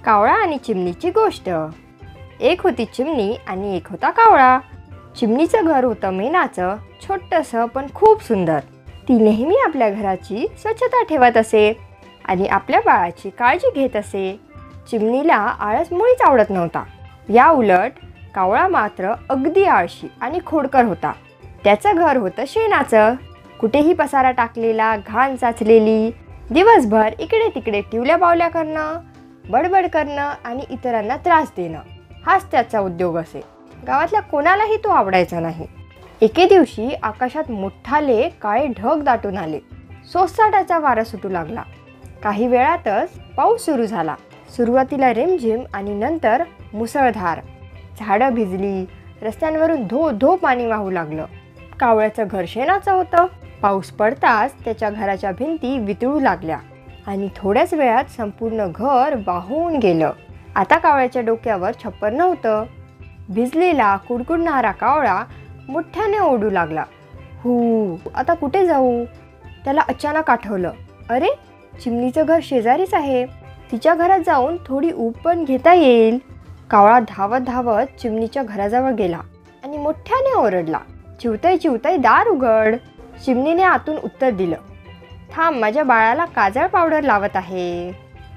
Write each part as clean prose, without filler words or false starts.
कावळा आणि चिमणीची गोष्ट। एक होती चिमणी आणि एक होता कावळा। चिमणीचं घर होतं मेणाचं, छोटंसं पण खूप सुंदर। ती नेहमी आपल्या घराची स्वच्छता ठेवत असे आणि आपल्या बाळाची काळजी घेत असे। चिमणीला आळस मुळीच आवडत नव्हता। या उलट कावळा मात्र अगदी आळशी आणि खोडकर होता। त्याचं घर होतं शेणाचं, कुठेही पसारा टाकलेला, घाण साचलेली, दिवसभर इकडे तिकडे टिवल्या बावल्या करणं, बडबड करणं आणि इतरांना त्रास देणं, हाच त्याचा उद्योग असे। गावातल्या कोणालाही तो आवडायचा नाही। एके दिवशी आकाशात मोठाले काळे ढग दाटून आले। सोसाट्याचा वारा सुटू लागला। काही वेळातच पाऊस सुरू झाला। सुरुवातीला रिमझिम आणि नंतर मुसळधार। झाडं भिजली, रस्त्यांवरून धो धो पाणी वाहू लागलं। कावळ्याचं घर शेणाचं होतं। पाऊस पडताच त्याच्या घराच्या भिंती वितळू लागल्या आणि थोड्याच वेळात संपूर्ण घर वाहून गेलं। आता कावळ्याच्या डोक्यावर छप्पर नव्हतं। भिजलेला कुडकुडणारा कावळा मोठ्याने ओरडू लागला, हू, आता कुठे जाऊ? त्याला अचानक आठवलं, अरे, चिमणीचं घर शेजारीच आहे, तिच्या घरात जाऊन थोडी ऊब पण घेता येईल। कावळा धावत धावत चिमणीच्या घराजवळ गेला आणि मोठ्याने ओरडला, चिवताई चिवताई दार उघड। चिमणीने आतून उत्तर दिलं, थांब, माझ्या बाळाला काजळ पावडर लावत आहे।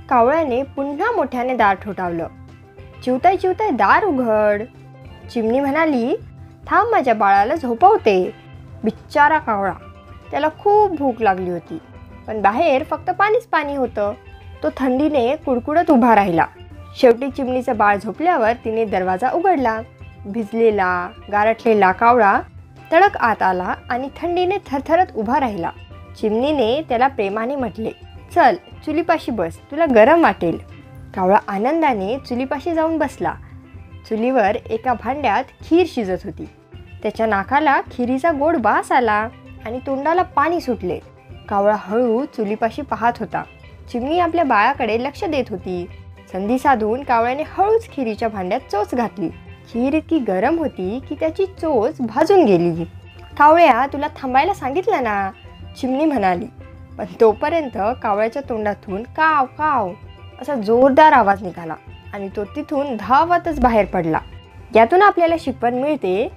कावळ्याने पुन्हा मोठ्याने दार ठोठावलं, चिवताई चिवताई दार उघड। चिमणी म्हणाली, थांब, माझ्या बाळाला झोपवते। बिचारा कावळा, त्याला खूप भूक लागली होती, पण बाहेर फक्त पाणीच पाणी होतं। तो थंडीने कुडकुडत उभा राहिला। शेवटी चिमणीचं बाळ झोपल्यावर तिने दरवाजा उघडला। भिजलेला गारठलेला कावळा तडक आत आला आणि थंडीने थरथरत उभा राहिला। चिमणीने त्याला प्रेमाने म्हटले, चल, चुलीपाशी बस, तुला गरम वाटेल। कावळा आनंदाने चुलीपाशी जाऊन बसला। चुलीवर एका भांड्यात खीर शिजत होती। त्याच्या नाकाला खिरीचा गोड वास आला आणि तोंडाला पाणी सुटले। कावळा हळू चुलीपाशी पाहत होता। चिमणी आपल्या बाळाकडे लक्ष देत होती। संधी साधून कावळ्याने हळूच खिरीच्या भांड्यात चोच घातली। खीर इतकी गरम होती की त्याची चोच भाजून गेली। कावळ्या, तुला थांबायला सांगितलं ना, चिमणी म्हणाली। पण तोपर्यंत कावळ्याच्या तोंडातून काव काव असा जोरदार आवाज निघाला आणि तो तिथून धावतच बाहेर पडला। यातून आपल्याला शिकवण मिळते,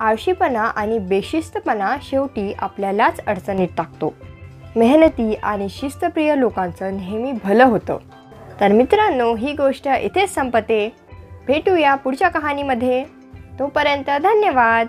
आळशीपणा आणि बेशिस्तपणा शेवटी आपल्यालाच अडचणीत टाकतो। मेहनती आणि शिस्तप्रिय लोकांचं नेहमी भलं होतं। तर मित्रांनो, ही गोष्ट इथेच संपते। भेटूया पुढच्या कहाणीमध्ये। तोपर्यंत धन्यवाद।